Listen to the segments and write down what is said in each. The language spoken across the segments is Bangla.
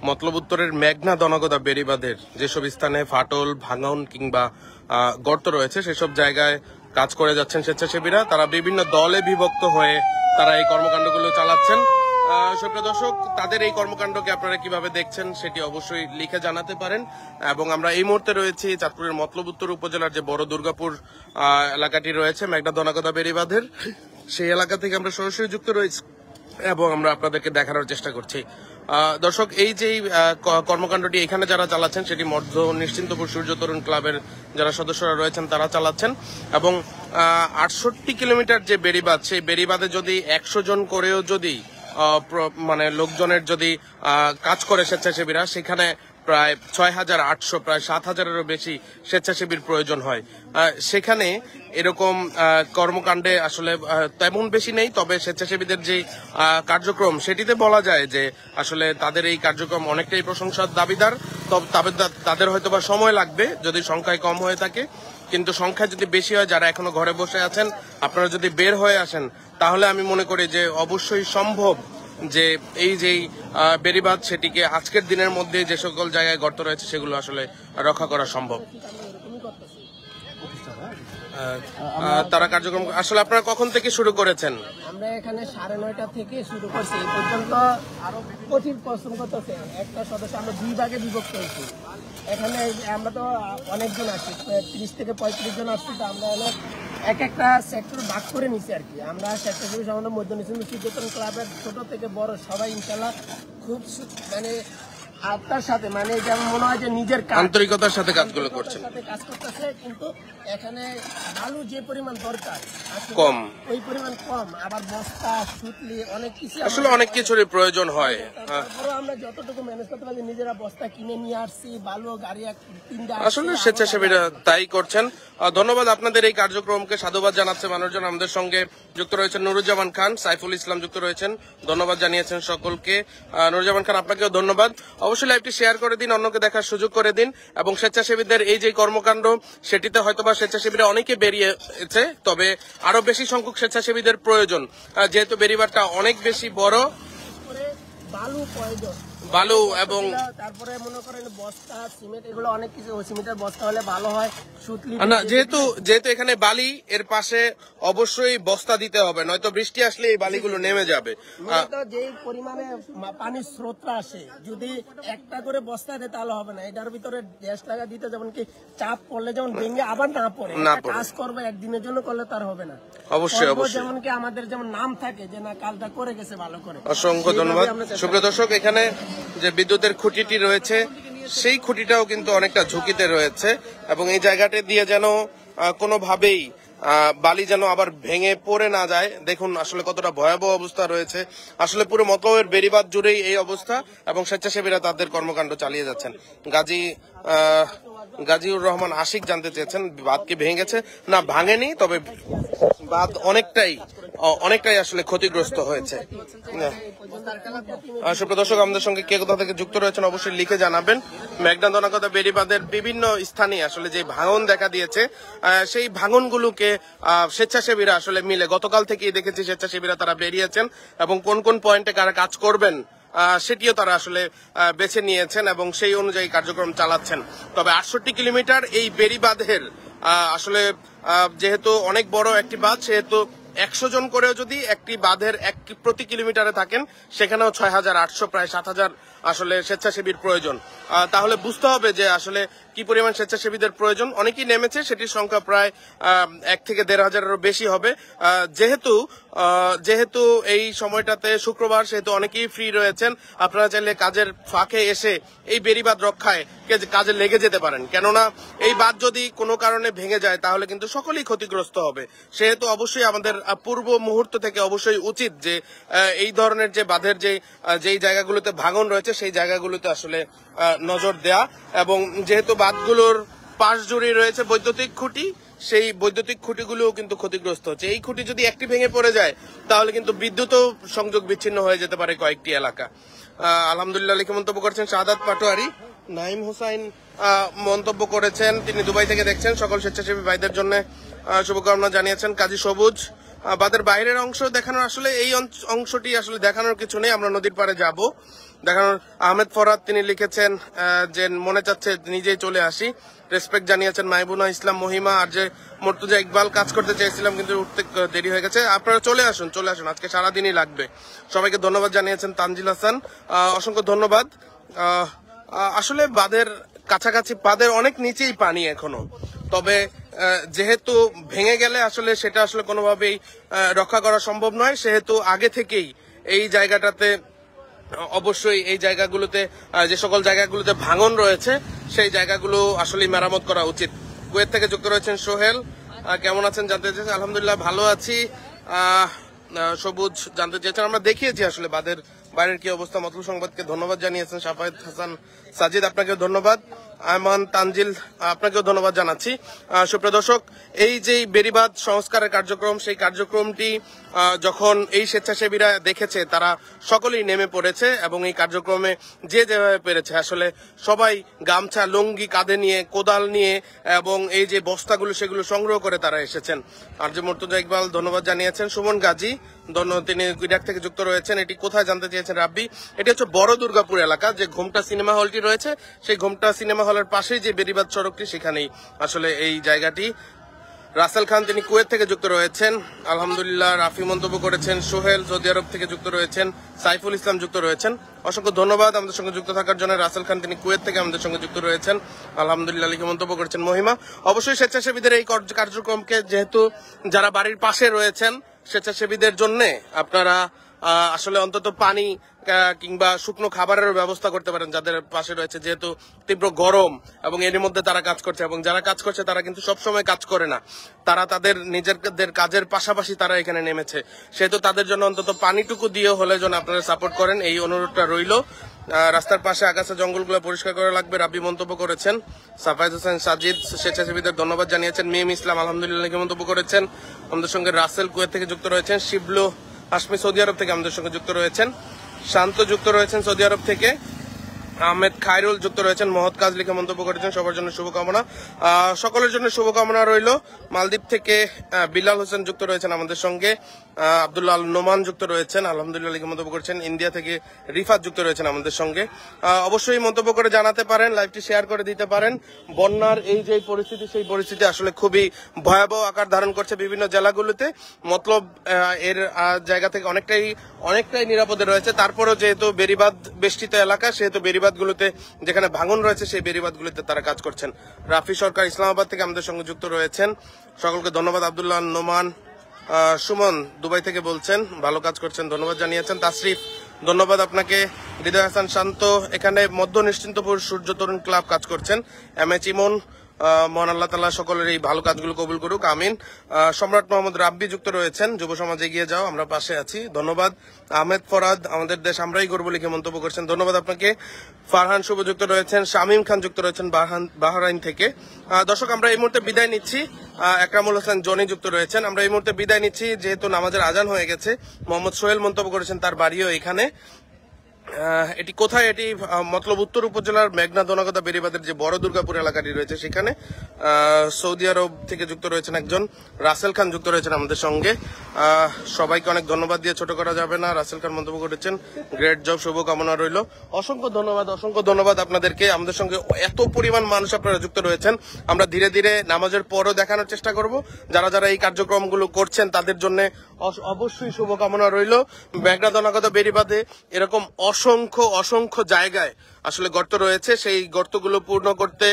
মতলব উত্তরের মেঘনা দনাগদা বেড়িবাঁধের যেসব স্থানে ফাটল, ভাঙন কিংবা গর্ত রয়েছে সেসব জায়গায় কাজ করে যাচ্ছেন স্বেচ্ছাসেবীরা। তারা বিভিন্ন দলে বিভক্ত হয়ে তারা এই কর্মকাণ্ডগুলো চালাচ্ছেন। সুপ্রিয় দর্শক, তাদের এই কর্মকাণ্ডকে আপনারা কিভাবে দেখছেন সেটি অবশ্যই লিখে জানাতে পারেন। এবং আমরা এই মুহূর্তে রয়েছি চাঁদপুরের মতলব উত্তর উপজেলার যে বড় দুর্গাপুর এলাকাটি রয়েছে মেঘনা দনাগদা বেড়িবাঁধের, সেই এলাকা থেকে আমরা সরাসরি যুক্ত রয়েছি এবং আমরা আপনাদেরকে দেখানোর চেষ্টা করছি। দর্শক, এই যে কর্মকাণ্ডটি এখানে যারা চালাচ্ছেন সেটি মধ্য নিশ্চিন্তপুর সূর্য তরুণ ক্লাবের যারা সদস্যরা রয়েছেন তারা চালাচ্ছেন। এবং 68 কিলোমিটার যে বেড়িবাঁধ, সেই বেড়িবাঁধে যদি 100 জন করেও যদি মানে লোকজনের যদি কাজ করে স্বেচ্ছাসেবীরা, সেখানে প্রায় 6,800 প্রায় 7,000-এরও বেশি স্বেচ্ছাসেবীর প্রয়োজন হয়। সেখানে এরকম কর্মকাণ্ডে আসলে তেমন বেশি নেই, তবে স্বেচ্ছাসেবীদের যে কার্যক্রম সেটিতে বলা যায় যে আসলে তাদের এই কার্যক্রম অনেকটাই প্রশংসার দাবিদার। তবে তাদের হয়তোবা সময় লাগবে যদি সংখ্যায় কম হয়ে থাকে, কিন্তু সংখ্যা যদি বেশি হয়, যারা এখনো ঘরে বসে আছেন আপনারা যদি বের হয়ে আসেন তাহলে আমি মনে করি যে অবশ্যই সম্ভব যে এই যেই বেড়িবাঁধ সেটিকে আজকের দিনের মধ্যে যে সকল জায়গায় গর্ত রয়েছে সেগুলো আসলে রক্ষা করা সম্ভব। তারা কার্যক্রম আসলে আপনারা কখন থেকে শুরু করেছেন? আমরা এখানে 9:30 থেকে শুরু করছি, এই পর্যন্ত আরো কঠিন পরিশ্রম করতেছে। একটা সদস্য আমরা 2 ভাগে বিভক্ত হয়েছি। এখানে আমরা তো অনেকজন আসছি, 30 থেকে 35 জন আসছি। তো আমরা এক একটা সেক্টর ভাগ করে নিছি আর কি। আমরা স্বেচ্ছাসেবী সংগঠন মধ্য নিশ্চিন্তপুর ক্লাবের ছোট থেকে বড় সবাই ইনশাল্লাহ খুব মানে আপনার সাথে মানে যেমন মনে হয় যে নিজের আন্তরিকতার সাথে কাজগুলো করছেন, কাজ করতেছে। কিন্তু এখানে বালু যে পরিমাণ দরকার কম, ওই পরিমাণ কম। আবার বস্তা, সুতলি অনেক কিছু আসলে অনেক কিছুরই প্রয়োজন হয়। তারপরে আমরা যতটুকু ম্যানেজ করতে পারি নিজেরা বস্তা কিনে নিয়ে আসছি, বালু গাড়ি 3টা আসলে স্বেচ্ছাসেবীরা তাই করছেন। ধন্যবাদ আপনাদের এই কার্যক্রমকে সাধুবাদ জানাচ্ছে মানুষজন। আমাদের সঙ্গে যুক্ত রয়েছেন নুরুজ্জামান খান, সাইফুল ইসলাম যুক্ত রয়েছেন, ধন্যবাদ জানিয়েছেন সকলকে। নুরুজ্জামান খান, আপনাকেও ধন্যবাদ। অবশ্যই লাইভটি শেয়ার করে দিন, অন্যকে দেখার সুযোগ করে দিন। এবং স্বেচ্ছাসেবীদের এই যে কর্মকাণ্ড সেটিতে হয়তোবা স্বেচ্ছাসেবীরা অনেকে বেরিয়েছে, তবে আরো বেশি সংখ্যক স্বেচ্ছাসেবীদের প্রয়োজন, যেহেতু বেড়িবাঁধটা অনেক বেশি বড়। বালু প্রয়োজন, বালু এবং তারপরে মনে করেন বস্তা, সিমেন্ট, এগুলো অনেক কিছু। সিমেন্টের বস্তা হলে ভালো হয়। সুতলি না, যেহেতু এখানে বালি, এর পাশে অবশ্যই বস্তা দিতে হবে, নয়তো বৃষ্টি আসলে এই বালিগুলো নেমে যাবে। যে পরিমাণে পানির স্রোতটা আসে, যদি একটা করে বস্তা দেয় তাহলে হবে না। এটার ভিতরে 1.5 টাকা দিতে, যেমন কি চাপ পড়লে যেমন ভেঙে আবার না পড়ে, কাজ করবে একদিনের জন্য করলে তার হবে না। অবশ্যই যেমন কি আমাদের যেমন নাম থাকে যে না কালটা করে গেছে ভালো করে। অসংখ্য ধন্যবাদ। সুপ্রিয় দর্শক, এখানে যে বিদ্যুতের খুঁটিটি রয়েছে সেই খুঁটিটাও কিন্তু অনেকটা ঝুঁকিতে রয়েছে এবং এই জায়গাটা দিয়ে যেন কোনোভাবেই বালি যেন আবার ভেঙে পড়ে না যায়। দেখুন আসলে কতটা ভয়াবহ অবস্থা রয়েছে। আসলে পুরো মতলবের বেড়িবাঁধ জুড়েই এই অবস্থা এবং স্বেচ্ছাসেবীরা তাদের কর্মকাণ্ড চালিয়ে যাচ্ছেন। গাজীউর রহমান আশিক জানতে চেয়েছেন বাঁধ কি ভেঙে গেছে? না, ভাঙেনি, তবে বাঁধ অনেকটাই আসলে ক্ষতিগ্রস্ত হয়েছে। সুপ্রিয় দর্শক, আমাদের সঙ্গে কে কোথা থেকে যুক্ত রয়েছেন অবশ্যই লিখে জানাবেন। মেঘনা দনাগদা বেড়িবাঁধের বিভিন্ন স্থানে আসলে যে ভাঙন দেখা দিয়েছে সেই ভাঙনগুলোকে স্বেচ্ছাসেবীরা আসলে মিলে গতকাল থেকেই দেখেছি স্বেচ্ছাসেবীরা তারা বেরিয়েছেন এবং কোন কোন পয়েন্টে কারা কাজ করবেন সেটিও তারা আসলে বেছে নিয়েছেন এবং সেই অনুযায়ী কার্যক্রম চালাচ্ছেন। তবে 68 কিলোমিটার এই বেড়িবাঁধের আসলে যেহেতু অনেক বড় একটি বাঁধ, সেহেতু 100 জন করেও যদি একটি বাঁধের প্রতি কিলোমিটারে থাকেন সেখানেও 6,800 প্রায় 7,000 আসলে স্বেচ্ছাসেবীর প্রয়োজন। তাহলে বুঝতে হবে যে আসলে কি পরিমাণ স্বেচ্ছাসেবীদের প্রয়োজন। অনেকেই নেমেছে, সেটির সংখ্যা প্রায় 1 থেকে 1,500-এরও বেশি হবে। যেহেতু এই সময়টাতে শুক্রবার, সেহেতু অনেকেই ফ্রি রয়েছেন। আপনারা চাইলে কাজের ফাঁকে এসে এই বেড়িবাঁধ রক্ষায় কাজে লেগে যেতে পারেন, কেননা এই বাঁধ যদি কোনো কারণে ভেঙে যায় তাহলে কিন্তু সকলেই ক্ষতিগ্রস্ত হবে। সেহেতু অবশ্যই আমাদের পূর্ব মুহূর্ত থেকে অবশ্যই উচিত যে এই ধরনের যে বাঁধের যেই জায়গাগুলোতে ভাঙন রয়েছে সেই জায়গাগুলোতে আসলে নজর দেয়া। এবং যেহেতু বাঁধগুলোর পাশ জুড়ে রয়েছে বৈদ্যুতিক খুঁটি, সেই বৈদ্যুতিক খুঁটিগুলোও কিন্তু ক্ষতিগ্রস্ত হচ্ছে। এই খুঁটি যদি একটি ভেঙে পড়ে যায় তাহলে কিন্তু বিদ্যুৎও সংযোগ বিচ্ছিন্ন হয়ে যেতে পারে কয়েকটি এলাকা। আলহামদুলিল্লাহ লিখে মন্তব্য করেছেন শাহাদাত পাটোয়ারি। নাইম হোসাইন মন্তব্য করেছেন, তিনি দুবাই থেকে দেখছেন। সকল স্বেচ্ছাসেবী ভাইদের জন্য শুভকামনা জানিয়েছেন। কাজী সবুজ, বাঁধের বাইরের অংশ দেখানোর, আসলে এই অংশটি আসলে দেখানোর কিছু নেই, আমরা নদীর পাড়ে যাব। দেখানোর। আহমেদ ফরহাদ তিনি লিখেছেন যে মনে চাচ্ছে নিজেই চলে আসি। রেসপেক্ট জানিয়েছেন মাইবুনা ইসলাম মহিমা। আর যে মর্তুজা ইকবাল, কাজ করতে চেয়েছিলাম কিন্তু উঠতে দেরি হয়ে গেছে। আপনারা চলে আসুন, আজকে সারাদিনই লাগবে। সবাইকে ধন্যবাদ জানিয়েছেন তানজিল হাসান, অসংখ্য ধন্যবাদ। আসলে বাঁধের কাছাকাছি, বাঁধের অনেক নিচেই পানি এখনো, তবে যেহেতু ভেঙে গেলে আসলে সেটা আসলে কোনোভাবেই রক্ষা করা সম্ভব নয়, সেহেতু আগে থেকেই এই জায়গাটাতে অবশ্যই এই জায়গাগুলোতে যে সকল জায়গাগুলোতে ভাঙন রয়েছে সেই জায়গাগুলো আসলে মেরামত করা উচিত। কুয়েত থেকে যুক্ত রয়েছেন সোহেল, কেমন আছেন জানতে চেয়েছেন। আলহামদুলিল্লাহ ভালো আছি। সবুজ জানতে চেয়েছেন, আমরা দেখিয়েছি আসলে বাঁধের বাইরের কি অবস্থা। মতলব সংবাদকে ধন্যবাদ জানিয়েছেন। শাফায়েত হাসান সাজিদ, আপনাকেও ধন্যবাদ। আয়মান তানজিল, আপনাকেও ধন্যবাদ জানাচ্ছি। সুপ্রিয় দর্শক, এই যে বেড়িবাঁধ সংস্কারের কার্যক্রম, সেই কার্যক্রমটি যখন এই স্বেচ্ছাসেবীরা দেখেছে তারা সকলেই নেমে পড়েছে এবং এই কার্যক্রমে যে যেভাবে পেরেছে আসলে সবাই গামছা লুঙ্গি কাঁধে নিয়ে, কোদাল নিয়ে এবং এই যে বস্তাগুলো সেগুলো সংগ্রহ করে তারা এসেছেন। আর যে মর্তুজা ইকবাল ধন্যবাদ জানিয়েছেন। সুমন গাজী তিনি ইরাক থেকে যুক্ত রয়েছেন। এটি কোথায় জানতে চেয়েছেন রাব্বি। এটি হচ্ছে বড় দুর্গাপুর এলাকা, যে ঘোমটা সিনেমা হলটি রয়েছে সেই ঘোমটা সিনেমা হলের পাশেই যে বেড়িবাঁধ সড়কটি, সেখানেই আসলে এই জায়গাটি। রাসেল খান তিনি কুয়েত থেকে যুক্ত রয়েছেন। আলহামদুলিল্লাহ রাফি মন্তব্য করেছেন। সোহেল সৌদি আরব থেকে যুক্ত রয়েছেন। সাইফুল ইসলাম যুক্ত রয়েছেন। অসংখ্য ধন্যবাদ আমাদের সঙ্গে যুক্ত থাকার জন্য। রাসেল খান তিনি কুয়েত থেকে আমাদের সঙ্গে যুক্ত রয়েছেন। আলহামদুলিল্লাহ লিখে মন্তব্য করেছেন মহিমা। অবশ্যই স্বেচ্ছাসেবীদের এই কার্যক্রমকে, যেহেতু যারা বাড়ির পাশে রয়েছেন স্বেচ্ছাসেবীদের জন্য আপনারা আসলে অন্তত পানি কিংবা শুকনো খাবারের ব্যবস্থা করতে পারেন যাদের পাশে রয়েছে, যেহেতু তীব্র গরম এবং এর মধ্যে তারা কাজ করছে। এবং যারা কাজ করছে তারা কিন্তু সবসময় কাজ করে না, তারা তাদের নিজেদের কাজের পাশাপাশি তারা এখানে নেমেছে, সেহেতু তাদের জন্য অন্তত পানিটুকু দিয়ে হলে যেন আপনারা সাপোর্ট করেন, এই অনুরোধটা রইল। রাস্তার পাশে আগাছা জঙ্গলগুলো পরিষ্কার করা লাগবে রাব্বি মন্তব্য করেছেন। সাফায়েত হোসেন সাজিদ স্বেচ্ছাসেবীদের ধন্যবাদ জানিয়েছেন। মিম ইসলাম আলহামদুলিল্লাহ মন্তব্য করেছেন। আমাদের সঙ্গে রাসেল কুয়েত থেকে যুক্ত রয়েছেন। শিবলু হাশমি সৌদি আরব থেকে আমাদের সঙ্গে যুক্ত রয়েছেন। শান্ত যুক্ত রয়েছেন সৌদি আরব থেকে। আহমেদ খায়রুল যুক্ত রয়েছেন। মহৎ কাজ লিখে মন্তব্য করেছেন। সবার জন্য শুভকামনা, সকলের জন্য শুভকামনা রইল। মালদ্বীপ থেকে বিলাল হোসেন যুক্ত রয়েছেন আমাদের সঙ্গে। আব্দুল্লাহ আল নোমান যুক্ত রয়েছেন। আলহামদুলিল্লাহ লিখে মন্তব্য করেছেন। ইন্ডিয়া থেকে রিফাত যুক্ত রয়েছেন আমাদের সঙ্গে। অবশ্যই মন্তব্য করে জানাতে পারেন, লাইভটি শেয়ার করে দিতে পারেন। বন্যার এই যে পরিস্থিতি, সেই পরিস্থিতি আসলে খুবই ভয়াবহ আকার ধারণ করছে বিভিন্ন জেলাগুলোতে। মতলব এর জায়গা থেকে অনেকটাই নিরাপদে রয়েছে। তারপরেও যেহেতু বেড়িবাঁধ বেষ্টিত এলাকা, সেহেতু বেড়িবাঁধগুলোতে যেখানে ভাঙন রয়েছে সেই বেড়িবাঁধগুলোতে তারা কাজ করছেন। রাফি সরকার ইসলামাবাদ থেকে আমাদের সঙ্গে যুক্ত রয়েছেন। সকলকে ধন্যবাদ। আব্দুল্লাহ নোমান সুমন দুবাই থেকে বলছেন ভালো কাজ করছেন, ধন্যবাদ জানিয়েছেন। তাসরিফ ধন্যবাদ আপনাকে। হৃদয় হাসান শান্ত এখানে মধ্য নিশ্চিন্তপুর সূর্য তরুণ ক্লাব কাজ করছেন। এম এ চিমন, মহান আল্লাহ তাআলা সকলের এই ভালো কাজগুলো কবুল করুক, আমিন। সম্রাট মোহাম্মদ রাব্বি যুক্ত রয়েছেন। যুব সমাজ এগিয়ে যাও, আমরা পাশে আছি, ধন্যবাদ। আহমেদ ফরহাদ আমাদের দেশ আমরাই গর্ব লিখে মন্তব্য করছেন, ধন্যবাদ আপনাকে। ফারহান শুভ যুক্ত রয়েছেন। শামীম খান যুক্ত রয়েছেন বাহরাইন থেকে। দর্শক আমরা এই মুহূর্তে বিদায় নিচ্ছি। একরামুল হোসেন জনি যুক্ত রয়েছেন। আমরা এই মুহূর্তে বিদায় নিচ্ছি যেহেতু নামাজের আজান হয়ে গেছে। মোহাম্মদ সোহেল মন্তব্য করেছেন তার বাড়িও এখানে। এটি কোথায়? এটি মতলব উত্তর উপজেলার মেঘনা দনাগদা বেড়িবাঁধের যে বড় দুর্গাপুর এলাকাটি রয়েছে সেখানে। সৌদি আরব থেকে যুক্ত রয়েছেন একজন রাসেল খান যুক্ত রয়েছেন আমাদের সঙ্গে। সবাইকে অনেক ধন্যবাদ দিয়ে ছোট করা যাবে না। রাসেল খান মন্তব্য করেছেন গ্রেট জব, শুভকামনা রইল। অসংখ্য ধন্যবাদ আপনাদেরকে। আমাদের সঙ্গে এত পরিমাণ মানুষ আপনারা যুক্ত রয়েছেন। আমরা ধীরে ধীরে নামাজের পরও দেখানোর চেষ্টা করব। যারা এই কার্যক্রমগুলো করছেন তাদের জন্য অবশ্যই শুভকামনা রইল। মেঘনা দনাগদা বেড়িবাঁধে এরকম অসংখ্য জায়গায় আসলে গর্ত রয়েছে। সেই গর্তগুলো পূর্ণ করতে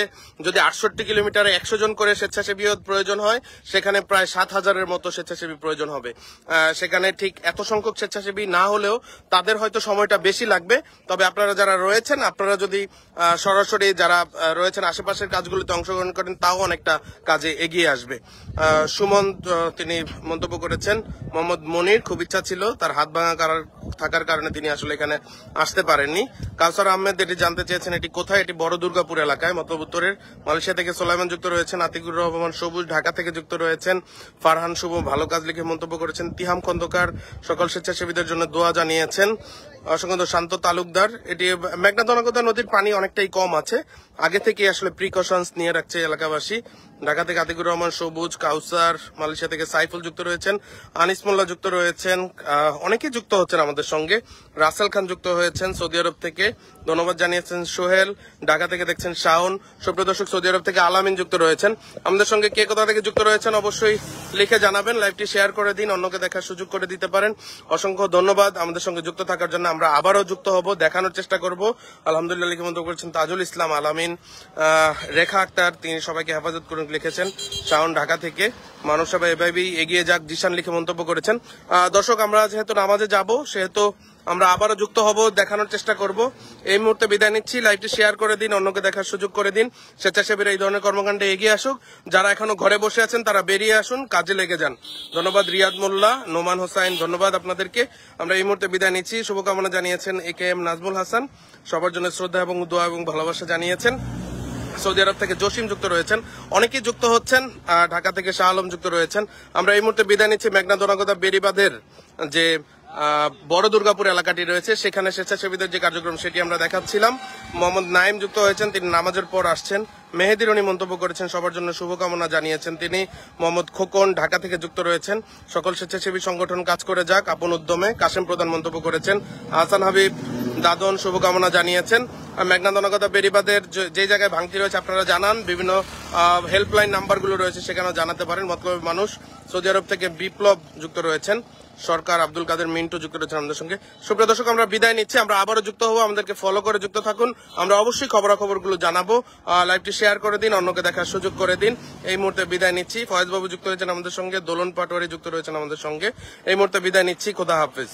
যদি 68 কিলোমিটারে 100 জন করে স্বেচ্ছাসেবী প্রয়োজন হয়, সেখানে প্রায় 7000-এর মতো স্বেচ্ছাসেবী প্রয়োজন হবে। সেখানে ঠিক এত সংখ্যক স্বেচ্ছাসেবী না হলেও তাদের হয়তো সময়টা বেশি লাগবে। তবে আপনারা যারা রয়েছেন, আপনারা যদি সরাসরি যারা রয়েছেন আশেপাশের কাজগুলোতে অংশগ্রহণ করেন, তাও অনেকটা কাজে এগিয়ে আসবে। সুমন তিনি মন্তব্য করেছেন। মোহাম্মদ মনির খুব ইচ্ছা ছিল, তার হাত ভাঙা থাকার কারণে তিনি আসলে এখানে আসতে পারেননি। কাউসার আহমেদ এটি জানতে চেয়েছেন এটি কোথায়? এটি বড় দুর্গাপুর এলাকায়, মতলব উত্তরের। মালয়েশিয়া থেকে সোলাইমান যুক্ত রয়েছেন। আতিকুর রহমান সবুজ ঢাকা থেকে যুক্ত রয়েছেন। ফারহান শুভ ভালো কাজ লিখে মন্তব্য করেছেন। তিহাম খন্দকার সকল স্বেচ্ছাসেবীদের জন্য দোয়া জানিয়েছেন। অসংখ্য শান্ত তালুকদার। এটি মেঘনা দনাগদা নদীর পানি অনেকটাই কম আছে, আগে থেকে আসলে প্রিকশনস নিয়ে রাখছে এলাকাবাসী। ঢাকা থেকে আতিকুর রহমান সবুজ, কাউসার, মালয়েশিয়া থেকে সাইফুল যুক্ত রয়েছেন, আনিস মোল্লা যুক্ত রয়েছেন, অনেকেই যুক্ত হচ্ছেন আমাদের সঙ্গে। রাসেল খান যুক্ত হয়েছেন সৌদি আরব থেকে, ধন্যবাদ জানিয়েছেন সোহেল। ঢাকা থেকে দেখছেন শাওন। সুপ্রিয় দর্শক, সৌদি আরব থেকে আলামিন যুক্ত রয়েছেন। আমাদের সঙ্গে কে কোথা থেকে যুক্ত রয়েছেন অবশ্যই লিখে জানাবেন, লাইভটি শেয়ার করে দিন, অন্যকে দেখার সুযোগ করে দিতে পারেন। অসংখ্য ধন্যবাদ আমাদের সঙ্গে যুক্ত থাকার জন্য। আমরা আবারও যুক্ত হব, দেখানোর চেষ্টা করব। আলহামদুলিল্লাহ লিখে মন্তব্য করেছেন তাজুল ইসলাম, আলামিন, রেখা আক্তার, তিনি সবাইকে হেফাজত করুন লিখেছেন। শাওন ঢাকা থেকে, মানব সভা এভাবেই এগিয়ে যাক জিশান লিখে মন্তব্য করেছেন। দর্শক, আমরা যেহেতু নামাজে যাব সেহেতু আমরা আবারও যুক্ত হব, দেখানোর চেষ্টা করব। এই মুহূর্তে বিদায় নিচ্ছি, লাইভটি শেয়ার করে দিন, অন্যকে দেখার সুযোগ করে দিন। স্বেচ্ছাসেবীরা এই ধরনের কর্মকাণ্ডে এগিয়ে আসুক, যারা এখনো ঘরে বসে আছেন তারা বেরিয়ে আসুন, কাজে লেগে যান। ধন্যবাদ রিয়াদ মোল্লা, নোমান হোসাইন, ধন্যবাদ আপনাদেরকে। আমরা এই মুহূর্তে বিদায় নিচ্ছি। শুভকামনা জানিয়েছেন AKM নাজমুল হাসান, সবার জন্য শ্রদ্ধা এবং দোয়া এবং ভালোবাসা জানিয়েছেন। সৌদি আরব থেকে জসিম যুক্ত রয়েছেন, অনেকেই যুক্ত হচ্ছেন। ঢাকা থেকে শাহ আলম যুক্ত রয়েছেন। আমরা এই মুহূর্তে বিদায় নিচ্ছি। মেঘনা দনাগদা বেড়িবাঁধের যে বড় দুর্গাপুর এলাকাটি রয়েছে সেখানে স্বেচ্ছাসেবীদের যে কার্যক্রম সেটি আমরা দেখাচ্ছিলাম। মোহাম্মদ নাইম যুক্ত হয়েছেন, তিনি নামাজের পর আসছেন। মেহেদি রনি মন্তব্য করেছেন, সবার জন্য শুভকামনা জানিয়েছেন তিনি। মোহাম্মদ খোকন ঢাকা থেকে যুক্ত রয়েছেন, সকল স্বেচ্ছাসেবী সংগঠন কাজ করে যাক আপন উদ্যমে। কাশেম প্রধান মন্তব্য করেছেন। হাসান হাবিব দাদন শুভকামনা জানিয়েছেন। মেঘনা দনাগদা বেড়িবাঁধের যে জায়গায় ভাঙতি রয়েছে আপনারা জানান, বিভিন্ন হেল্পলাইন নাম্বারগুলো রয়েছে সেখানেও জানাতে পারেন। মতলবের মানুষ সৌদি আরব থেকে বিপ্লব যুক্ত রয়েছেন, সরকার, আব্দুল কাদের মিন্টু যুক্ত রয়েছেন আমাদের সঙ্গে। সুপ্রিয় দর্শক, আমরা বিদায় নিচ্ছি, আমরা আবারও যুক্ত হবো, আমাদেরকে ফলো করে যুক্ত থাকুন। আমরা অবশ্যই খবরাখবরগুলো জানাবো। লাইভটি শেয়ার করে দিন, অন্যকে দেখার সুযোগ করে দিন। এই মুহূর্তে বিদায় নিচ্ছি। ফয়েজ বাবু যুক্ত হয়েছেন আমাদের সঙ্গে, দোলন পাটোয়ারি যুক্ত রয়েছেন আমাদের সঙ্গে। এই মুহূর্তে বিদায় নিচ্ছি, খোদা হাফেজ।